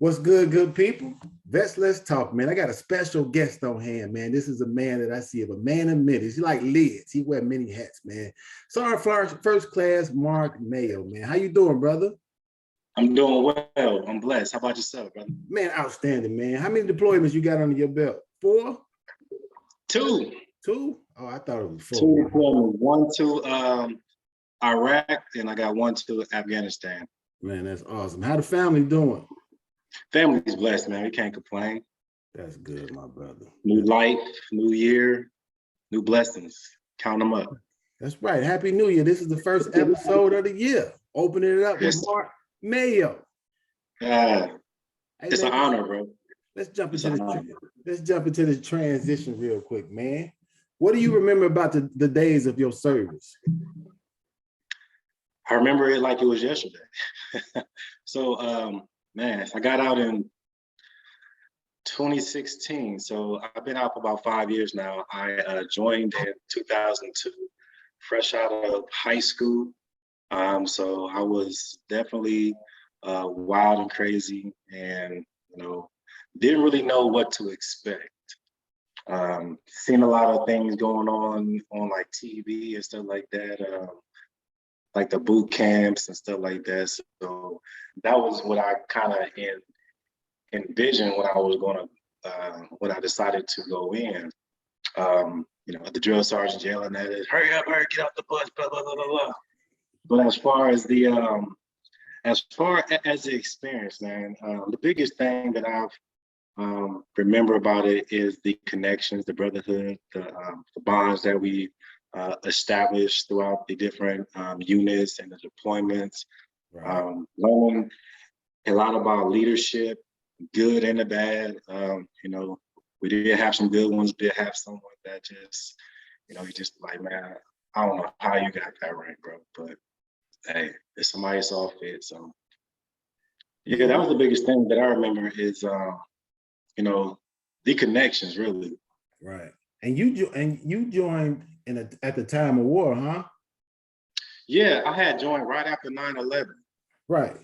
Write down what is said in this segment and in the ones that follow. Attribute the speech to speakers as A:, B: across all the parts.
A: What's good, good people? Vets, let's talk, man. I got a special guest on hand, man. This is a man that I see of a man of many. He like lids. He wear many hats, man. Sorry, first class Mark Mayo, man. How you doing, brother?
B: I'm doing well. I'm blessed. How about yourself, brother?
A: Man, outstanding, man. How many deployments you got under your belt? Four?
B: Two.
A: Two? Oh, I thought it was four.
B: Two deployments. One to Iraq, and I got one to Afghanistan.
A: Man, that's awesome. How the family doing?
B: Family's blessed, man. We can't complain.
A: That's good, my brother.
B: New life, new year, new blessings. Count them up.
A: That's right. Happy New Year. This is the first episode of the year. Opening it up with Mark Mayo.
B: Hey, it's an honor, bro.
A: Let's jump into this transition real quick, man. What do you remember about the days of your service?
B: I remember it like it was yesterday. So, man, I got out in 2016. So I've been out for about 5 years now. I joined in 2002, fresh out of high school. So I was definitely wild and crazy, and didn't really know what to expect. Seen a lot of things going on like TV and stuff like that, like the boot camps and stuff like that. So that was what I kind of envisioned when I was going to, when I decided to go in. The drill sergeant yelling at it, hurry up, get off the bus, blah, blah, blah, blah, blah. But as far as the experience, man, the biggest thing that I've remember about it is the connections, the brotherhood, the bonds that we established throughout the different units and the deployments. Right. Learning a lot about leadership, good and the bad. We did have some good ones, did have someone that just, you just like, man, I don't know how you got that rank, bro, but hey, if somebody saw fit. So yeah, that was the biggest thing that I remember is the connections, really.
A: Right. And you joined at the time of war, huh?
B: Yeah, I had joined right after 9/11.
A: Right.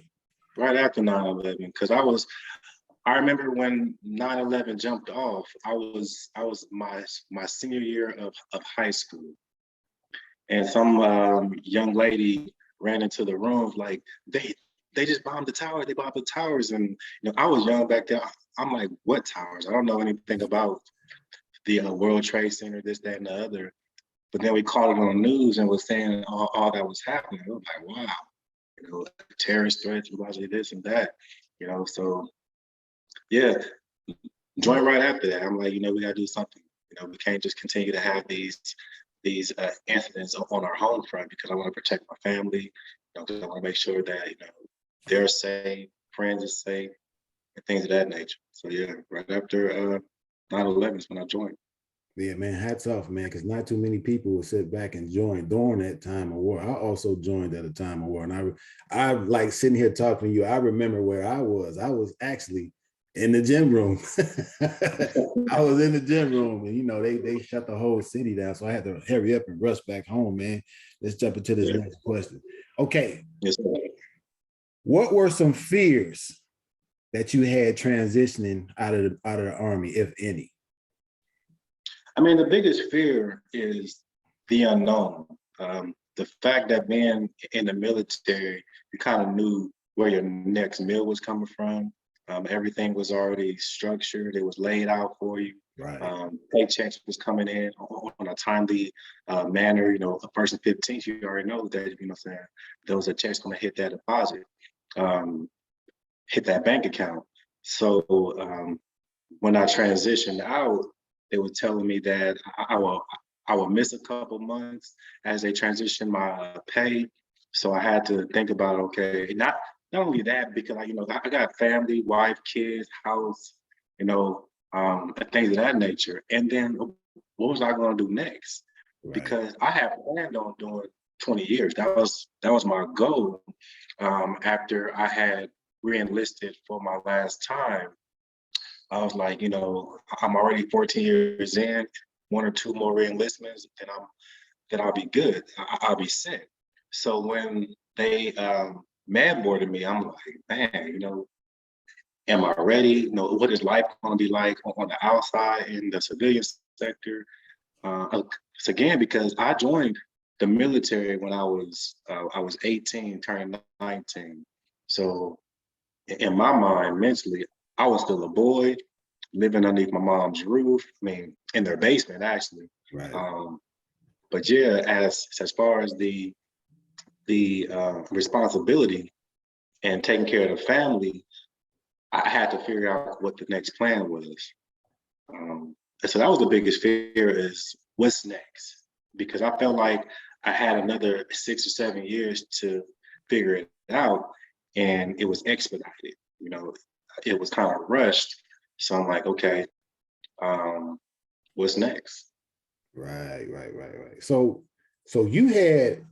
B: Right after 9/11, because I remember when 9/11 jumped off, I was my senior year of high school. And some young lady ran into the room like, they just bombed the tower, they bombed the towers. And I was young back then. I'm like, what towers? I don't know anything about the World Trade Center, this, that, and the other. But then we called it on the news and was saying all that was happening. I was like, wow, terrorist threats, largely this and that, so yeah, joined right after that. I'm like, we gotta do something. We can't just continue to have these incidents on our home front, because I want to protect my family, because I want to make sure that, they're safe, friends are safe, and things of that nature. So yeah, right after 9/11 is when I joined.
A: Yeah, man, hats off, man, because not too many people would sit back and join during that time of war. I also joined at a time of war, and I like sitting here talking to you. I remember where I was. I was actually in the gym room. I was in the gym room, and they shut the whole city down, so I had to hurry up and rush back home, man. Let's jump into this next question. Okay.
B: Yes, sir.
A: What were some fears that you had transitioning out of the Army, if any?
B: I mean, the biggest fear is the unknown. The fact that being in the military, you kind of knew where your next meal was coming from. Everything was already structured. It was laid out for you.
A: Right.
B: Paychecks was coming in on a timely manner. The first and 15th, you already know that, those are checks going to hit that deposit, hit that bank account. So when I transitioned out, they were telling me that I will miss a couple months as they transition my pay. So I had to think about, okay, not only that, because I got family, wife, kids, house, things of that nature. And then what was I going to do next? Right. Because I had planned on doing 20 years. That was my goal. After I had re-enlisted for my last time, I was like, I'm already 14 years in, 1 or 2 more re-enlistments, then I'll be good. I'll be set. So when they mad boarded me, I'm like, man, am I ready? You know, what is life going to be like on the outside in the civilian sector? So again, because I joined the military when I was 18, turning 19. So in my mind, mentally, I was still a boy living underneath my mom's roof. I mean, in their basement actually.
A: Right.
B: Um, but yeah, as far as the responsibility and taking care of the family, I had to figure out what the next plan was. And so that was the biggest fear is what's next? Because I felt like I had another 6 or 7 years to figure it out, and it was expedited. You know, it was kind of rushed. So I'm like, okay, um, what's next?
A: Right. So you had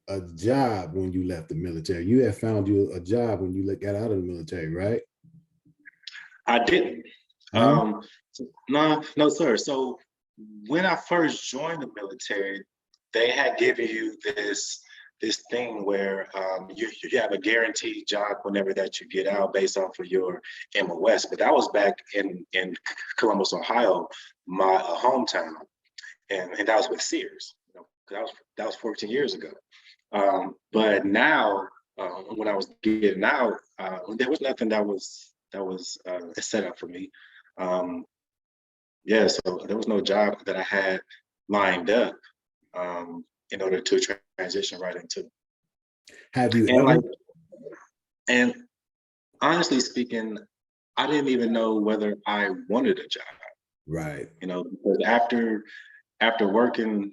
A: a job when you left the military. You had found you a job when you got out of the military, right?
B: I didn't.
A: Huh?
B: Um, no, no, sir. So when I first joined the military, they had given you this thing where you have a guaranteed job whenever that you get out based off of your MOS. But that was back in Columbus, Ohio, my hometown, and that was with Sears. You know, that was 14 years ago. But now, when I was getting out, there was nothing that was set up for me. Um, yeah, so there was no job that I had lined up in order to transition right into.
A: Have you
B: And
A: ever?
B: like, and honestly speaking, I didn't even know whether I wanted a job.
A: Right.
B: You know, because after working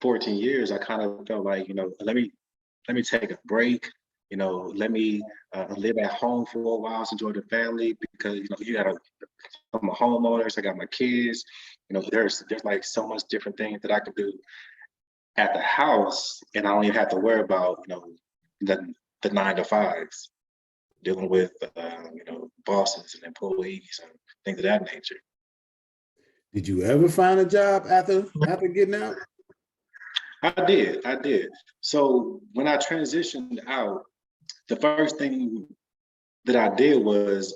B: 14 years, I kind of felt like, you know, let me take a break. You know, let me live at home for a while, enjoy the family because you know you gotta. I'm a homeowner, so I got my kids. You know, there's like so much different things that I could do at the house, and I don't even have to worry about the 9 to 5s, dealing with bosses and employees and things of that nature.
A: Did you ever find a job after getting out?
B: I did. So when I transitioned out, the first thing that I did was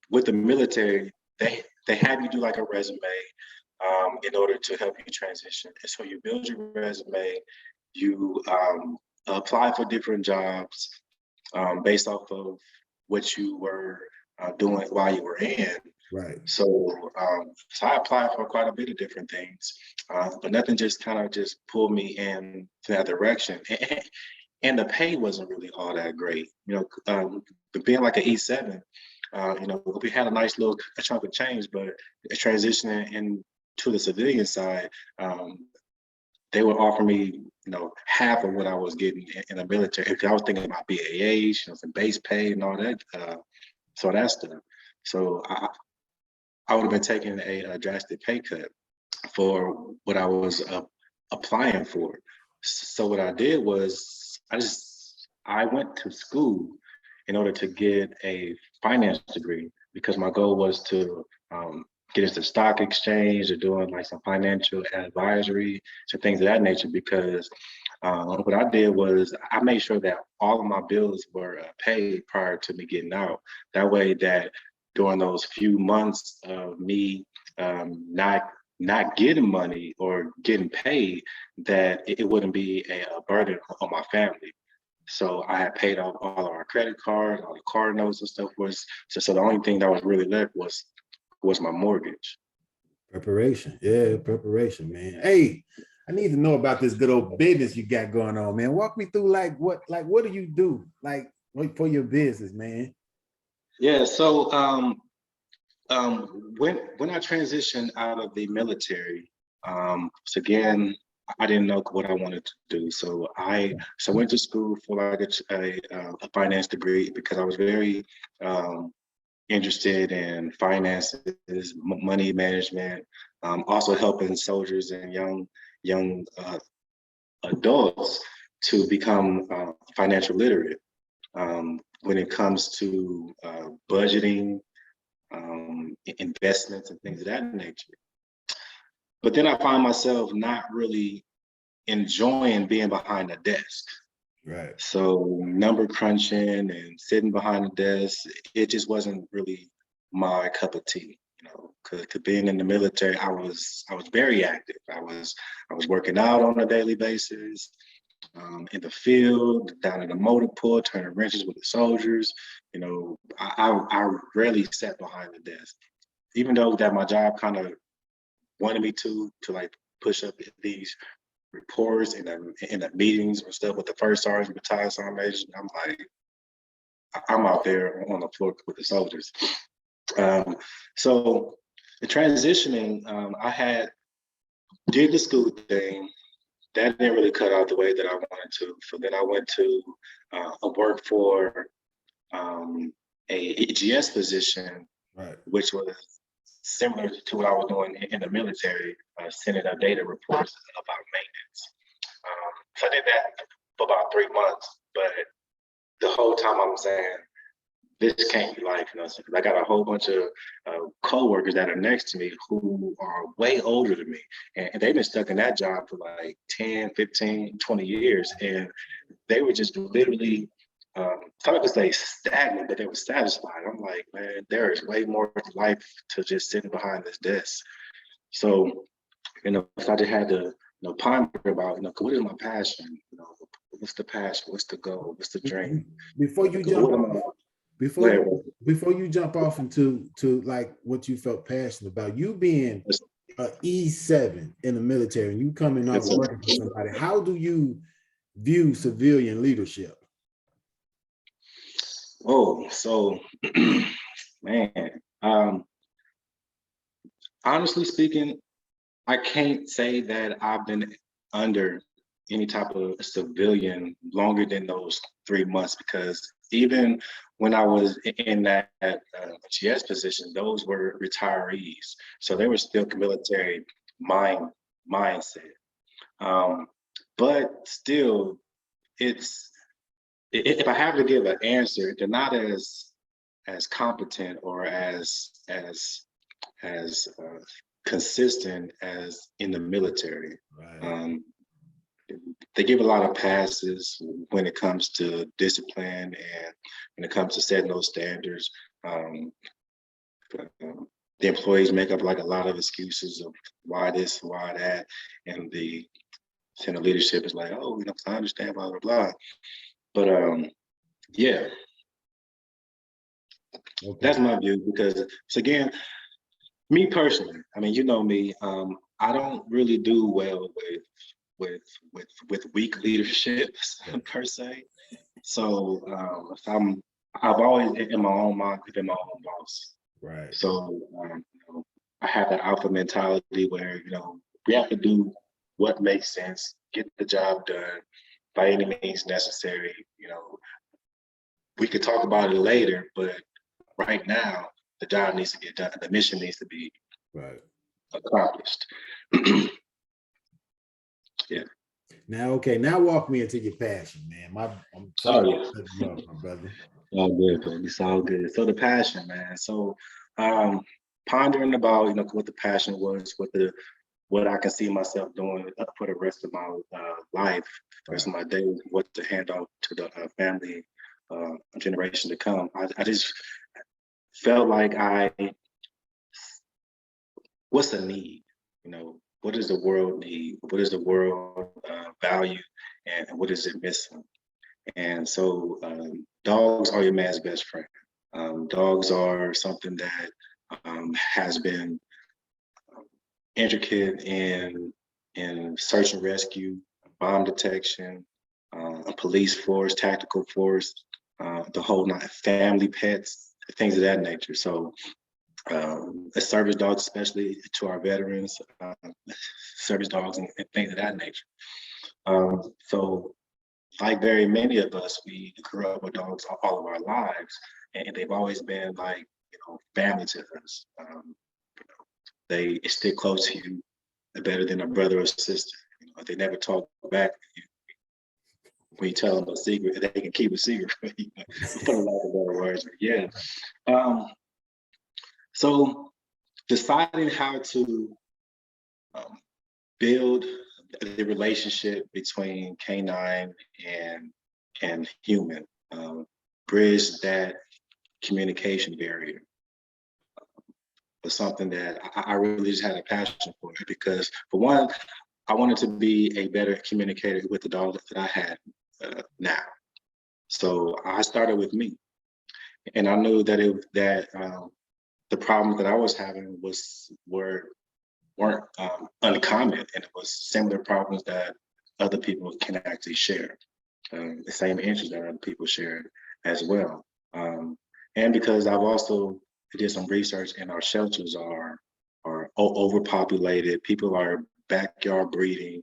B: with the military, they have you do like a resume in order to help you transition. And so you build your resume, you apply for different jobs based off of what you were doing while you were in.
A: Right.
B: So I applied for quite a bit of different things, but nothing just kind of just pulled me in that direction. And the pay wasn't really all that great. You know, being like an E7, you know, we had a nice little a chunk of change, but transitioning into the civilian side, they would offer me, you know, half of what I was getting in the military. If I was thinking about BAH, you know, some base pay and all that, so that stuff. So I would have been taking a drastic pay cut for what I was applying for. So what I did was I went to school in order to get a finance degree because my goal was to get into the stock exchange or doing like some financial advisory, some things of that nature. Because what I did was I made sure that all of my bills were paid prior to me getting out. That way, that during those few months of me not getting money or getting paid, that it wouldn't be a burden on my family. So I had paid off all of our credit cards, all the car notes and stuff was so the only thing that was really left was my mortgage.
A: Preparation. Yeah, preparation, man. Hey, I need to know about this good old business you got going on, man. Walk me through what do you do for your business, man?
B: Yeah, so when I transitioned out of the military, so again, I didn't know what I wanted to do. So I went to school for like a finance degree because I was very interested in finances, money management, also helping soldiers and young adults to become financial literate when it comes to budgeting, investments, and things of that nature. But then I find myself not really enjoying being behind a desk.
A: Right.
B: So number crunching and sitting behind the desk, it just wasn't really my cup of tea, because being in the military, I was very active. I was working out on a daily basis, in the field, down in the motor pool, turning wrenches with the soldiers. I rarely sat behind the desk, even though that my job kind of wanted me to like push up these reports in the meetings or stuff with the first sergeant, battalion sergeant major. I'm like, I'm out there on the floor with the soldiers. So the transitioning, I had did the school thing. That didn't really cut out the way that I wanted to. So then I went to work for a GS position,
A: Right.
B: which was similar to what I was doing in the military, sending out data reports about maintenance. So I did that for about 3 months, but the whole time I'm saying, this can't be life, because I got a whole bunch of coworkers that are next to me who are way older than me, and they've been stuck in that job for like 10, 15, 20 years, and they were just literally, some could say stagnant, but they were satisfied. I'm like, man, there is way more to life to just sitting behind this desk. So, so I just had to, ponder about, what is my passion? What's the passion? What's the goal? What's the dream?
A: Before you jump
B: What am
A: off,
B: I?
A: before
B: Where,
A: you before you jump off into like what you felt passionate about, you being a E7 in the military and you coming off working for somebody, how do you view civilian leadership?
B: oh, so man, honestly speaking, I can't say that I've been under any type of civilian longer than those 3 months, because even when I was in that GS position, those were retirees, so they were still military mindset. Um, but still, it's if I have to give an answer, they're not as competent or as consistent as in the military.
A: Right.
B: They give a lot of passes when it comes to discipline and when it comes to setting those standards. Um, the employees make up like a lot of excuses of why this, why that, and the center leadership is like, oh, I understand, blah blah blah. But yeah,
A: Okay.
B: that's my view, because so again, me personally, I mean, you know me, I don't really do well with weak leadership per se. So I've always in my own mind been my own boss.
A: Right.
B: So I have that alpha mentality where we have to do what makes sense, get the job done by any means necessary. We could talk about it later, but right now the job needs to get done. The mission needs to be
A: Right.
B: accomplished. Yeah.
A: Now, okay, now walk me into your passion, man. I'm
B: Oh
A: sorry to
B: yeah.
A: cut you off, my brother.
B: All good, baby. It's all good. So the passion, man. So pondering about, what the passion was, what I can see myself doing for the rest of my life, the rest
A: Right.
B: of my days, what to hand out to the family generation to come. I just felt like what's the need? What does the world need? What does the world value? And what is it missing? And so dogs are your man's best friend. Dogs are something that has been intricate in search and rescue, bomb detection, a police force, tactical force, the whole nine, family pets, things of that nature. So as service dogs, especially to our veterans, service dogs and things of that nature. So like very many of us, we grew up with dogs all of our lives, and they've always been like, family to us. They stick close to you better than a brother or sister. They never talk back when you tell them a secret. They can keep a secret from you, for the lack of better words. But yeah. So deciding how to build the relationship between canine and and human, bridge that communication barrier was something that I really just had a passion for it, because for one, I wanted to be a better communicator with the dog that I had now. So I started with me, and I knew that the problems that I was having weren't uncommon, and it was similar problems that other people can actually share, the same interests that other people share as well. And because I've also did some research, and our shelters are overpopulated. People are backyard breeding.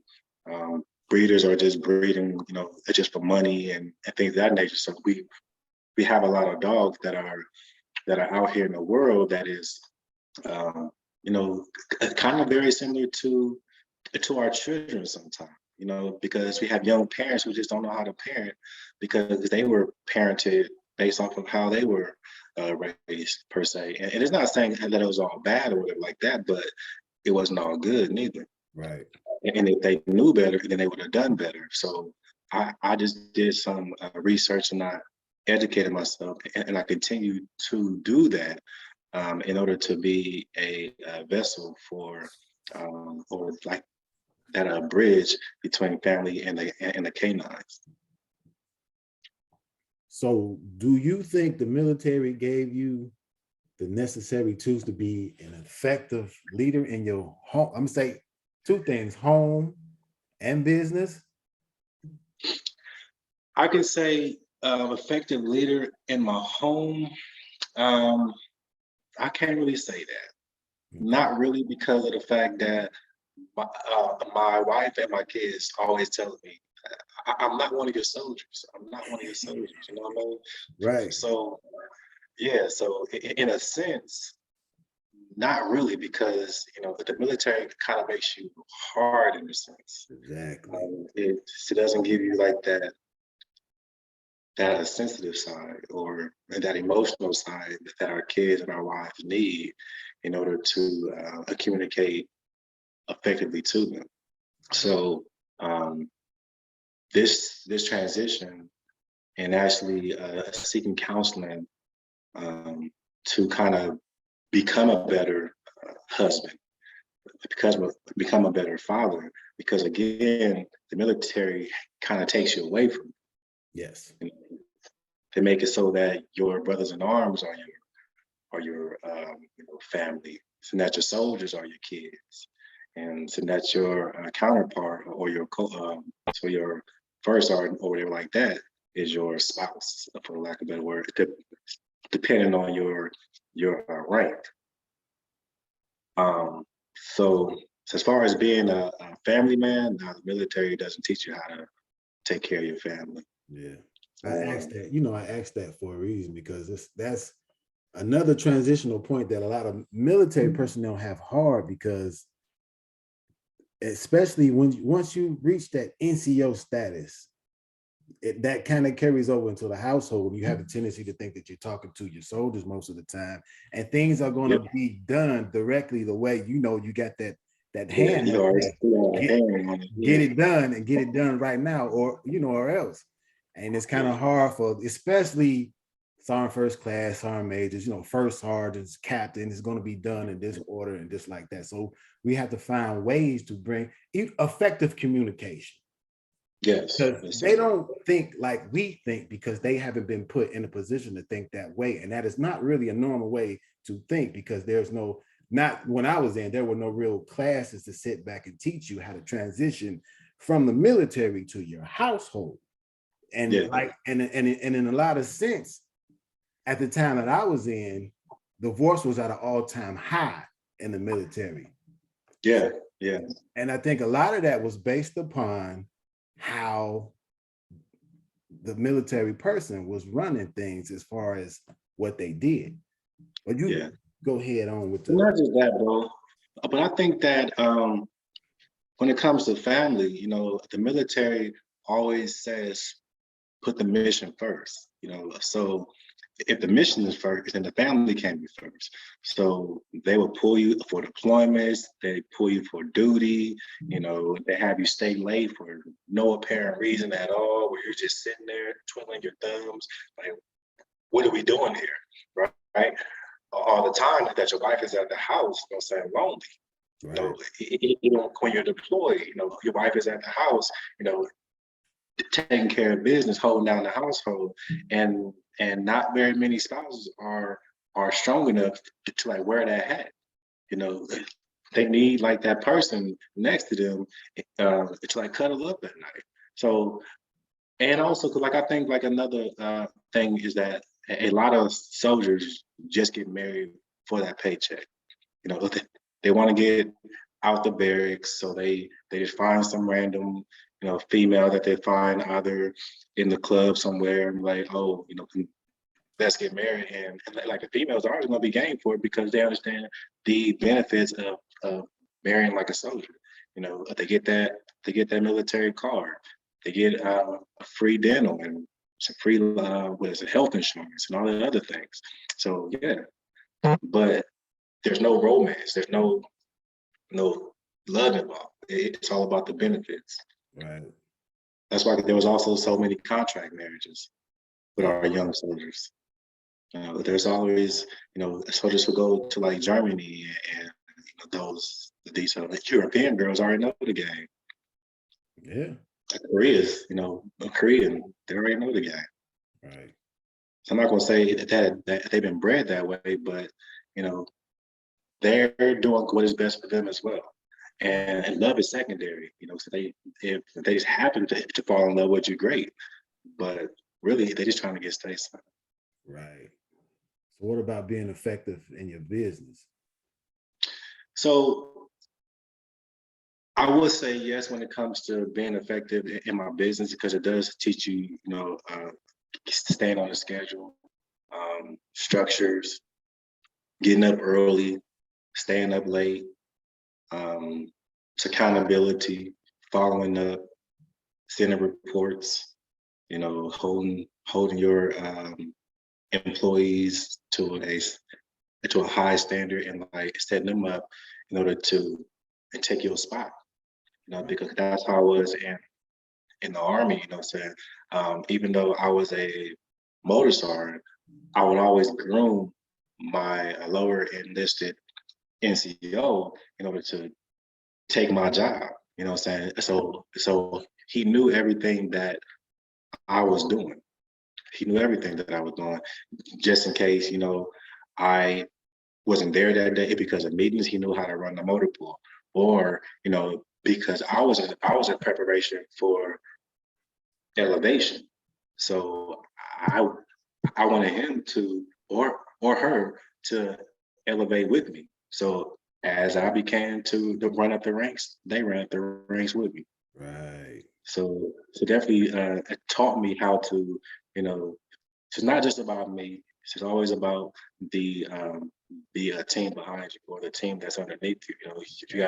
B: Breeders are just breeding, just for money and things of that nature. So we have a lot of dogs that are out here in the world that is, you know, kind of very similar to our children sometimes. Because we have young parents who just don't know how to parent because they were parented based off of how they were raised per se. And it's not saying that it was all bad or whatever like that, but it wasn't all good neither.
A: Right.
B: And if they knew better, then they would have done better. So I just did some research, and I educated myself, and I continue to do that in order to be a vessel for, or like that bridge between family and the canines.
A: So do you think the military gave you the necessary tools to be an effective leader in your home? I'm gonna say two things: home and business.
B: I can say effective leader in my home. I can't really say that.
A: Okay.
B: Not really, because of the fact that my wife and my kids always tell me, I'm not one of your soldiers. I'm not one of your soldiers. You know what I mean?
A: Right.
B: So yeah. So in a sense, not really, because the military kind of makes you hard in a sense.
A: Exactly.
B: It doesn't give you like that sensitive side, or that emotional side that our kids and our wives need in order to communicate effectively to them. So this transition, and actually seeking counseling to kind of become a better husband, become a better father, because again, the military kind of takes you away from it.
A: Yes.
B: They make it so that your brothers in arms are your family, so that your soldiers are your kids, and so that your counterpart, or so your first sergeant or whatever like that is your spouse, for lack of a better word, depending on your rank. So as far as being a family man, now the military doesn't teach you how to take care of your family.
A: Yeah. I asked that, I asked that for a reason, because that's another transitional point that a lot of military personnel have hard, because especially once you reach that NCO status, that kind of carries over into the household. You have the tendency to think that you're talking to your soldiers most of the time, and things are going to be done directly the way you got that hand. Get it done, and get it done right now, or else. And it's kind of hard for, especially sergeant first class, sergeant majors, first sergeants, captain, is going to be done in this order and just like that. So we have to find ways to bring effective communication.
B: Yes.
A: Because they don't think like we think, because they haven't been put in a position to think that way. And that is not really a normal way to think, because not when I was in, there were no real classes to sit back and teach you how to transition from the military to your household. And and in a lot of sense, at the time that I was in, divorce was at an all-time high in the military.
B: Yeah.
A: And I think a lot of that was based upon how the military person was running things as far as what they did. But you go ahead on with
B: Not just that, bro. But I think that when it comes to family, the military always says put the mission first. So if the mission is first, then the family can be first. So they will pull you for deployments, they pull you for duty, they have you stay late for no apparent reason at all, where you're just sitting there twiddling your thumbs, like, what are we doing here, right? All the time that your wife is at the house, saying lonely. Right. When you're deployed, your wife is at the house, taking care of business, holding down the household, and not very many spouses are strong enough to like wear that hat. They need like that person next to them to like cuddle up at night. So, and also, cause like I think like another thing is that a lot of soldiers just get married for that paycheck. They want to get out the barracks, so they just find some random female that they find either in the club somewhere, and like, oh, let's get married, and like the females are always going to be game for it because they understand the benefits of marrying like a soldier. They get that military card, they get a free dental and some free health insurance and all the other things. So yeah, but there's no romance, there's no love involved. It's all about the benefits.
A: Right.
B: That's why there was also so many contract marriages with our young soldiers. There's always, soldiers who go to like Germany and these European girls already know the game.
A: Yeah.
B: Korea's, Korean, they already know the game.
A: Right.
B: So I'm not gonna say that they've been bred that way, but they're doing what is best for them as well. And love is secondary, so if they just happen to fall in love with you, great. But really, they're just trying to get stateside.
A: Right. So what about being effective in your business?
B: So I would say yes when it comes to being effective in my business, because it does teach you, staying on the schedule, structures, getting up early, staying up late, it's accountability, following up, sending reports, holding your employees to a high standard and like setting them up in order to take your spot. Because that's how I was in the Army. Saying even though I was a motor sergeant, I would always groom my lower enlisted NCO in order to take my job. So he knew everything that I was doing. He knew everything that I was doing, just in case, I wasn't there that day because of meetings. He knew how to run the motor pool, or because I was in preparation for elevation. So I wanted him to or her to elevate with me. So as I began to run up the ranks, they ran up the ranks with me.
A: Right.
B: So definitely it taught me how to, it's not just about me. It's always about the team behind you or the team that's underneath you. You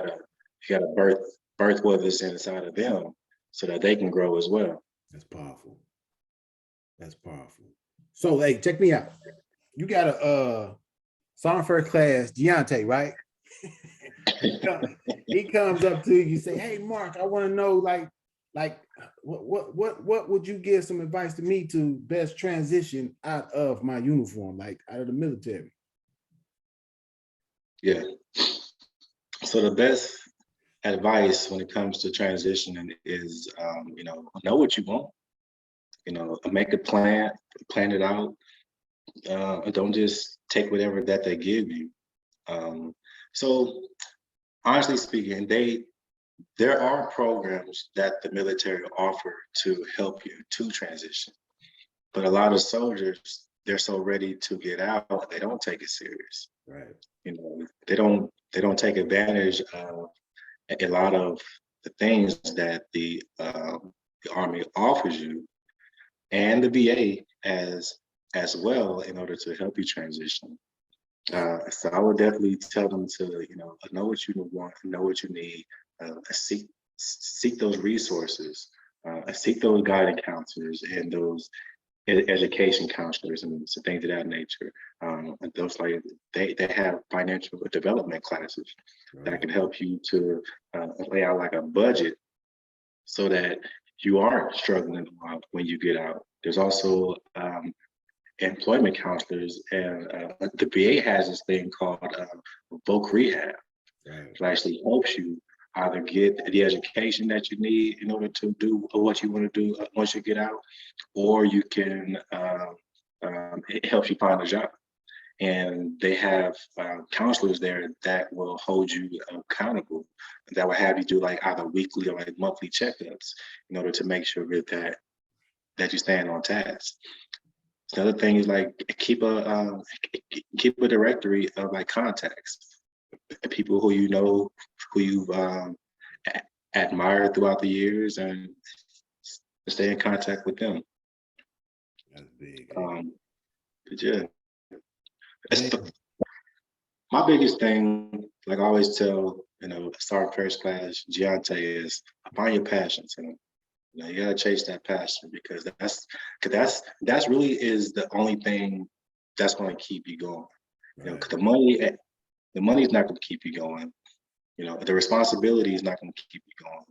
B: gotta birth what is inside of them so that they can grow as well.
A: That's powerful. That's powerful. So hey, check me out. You got a Song First Class Deontay, right? He comes up to you, say, "Hey, Mark, I want to know, like, what would you give some advice to me to best transition out of my uniform, like out of the military?"
B: Yeah. So the best advice when it comes to transitioning is, know what you want. Make a plan it out. Don't just take whatever that they give you. So honestly speaking, there are programs that the military offer to help you to transition, but a lot of soldiers, they're so ready to get out, they don't take it serious.
A: Right.
B: They don't take advantage of a lot of the things that the Army offers you, and the VA as well, in order to help you transition. So I would definitely tell them to, know what you want, know what you need, seek those resources, seek those guidance counselors and those education counselors and some things of that nature. And those like they have financial development classes that can help you to lay out like a budget so that you aren't struggling when you get out. There's also employment counselors, and the VA has this thing called voc rehab.
A: Right.
B: It actually helps you either get the education that you need in order to do what you want to do once you get out, or you can it helps you find a job. And they have counselors there that will hold you accountable, that will have you do like either weekly or like monthly checkups in order to make sure that you stand on task. Another thing is like keep a directory of like contacts, people who you know, who you've admired throughout the years, and stay in contact with them.
A: That's big.
B: But yeah, my biggest thing, like I always tell, start first class, Giante, is find your passions. You gotta chase that passion, because that's really is the only thing that's going to keep you going.
A: Right.
B: Because the money's not going to keep you going. The responsibility is not going to keep you going.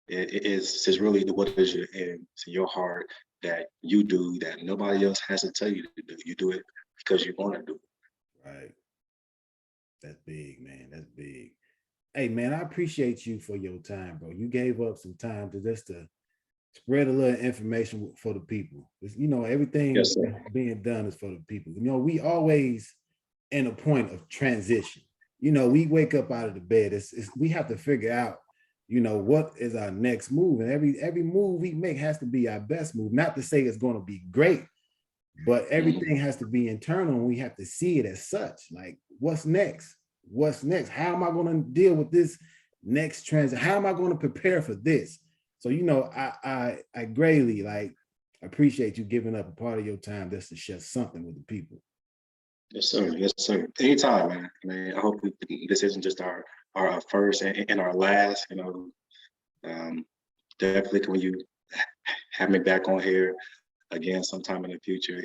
B: It's really what is in your heart that you do, that nobody else has to tell you to do. You do it because you want to do it.
A: Right. That's big, man. That's big. Hey, man, I appreciate you for your time, bro. You gave up some time to spread a little information for the people. Everything
B: Yes,
A: being done is for the people. We always in a point of transition. We wake up out of the bed. We have to figure out, what is our next move, and every move we make has to be our best move. Not to say it's going to be great, but everything has to be internal, and we have to see it as such. Like, what's next? What's next? How am I going to deal with this next transit? How am I going to prepare for this? So, I greatly appreciate you giving up a part of your time just to share something with the people.
B: Yes, sir. Yes, sir. Anytime, man. I hope this isn't just our first and our last. Definitely when you have me back on here again sometime in the future,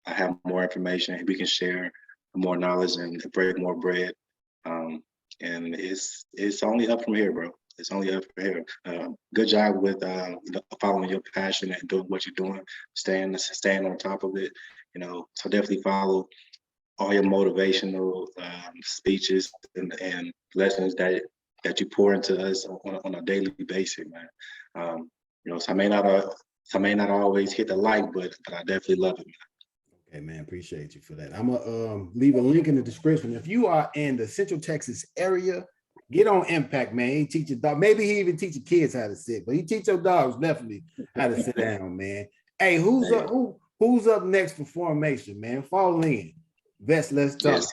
B: I have more information, we can share more knowledge and break more bread. And it's only up from here, bro. It's only up from here. Good job with following your passion and doing what you're doing, staying on top of it. So definitely follow all your motivational speeches and lessons that you pour into us on a daily basis, man. So I may not always hit the like, but I definitely love it, man.
A: Okay, man, appreciate you for that. I'm gonna leave a link in the description. If you are in the Central Texas area, get on Impact, man. He teach your dog. Maybe he even teach your kids how to sit, but he teach your dogs definitely how to sit down, man. Hey, who's up next for formation, man? Fall in. Let's talk.
B: Yes,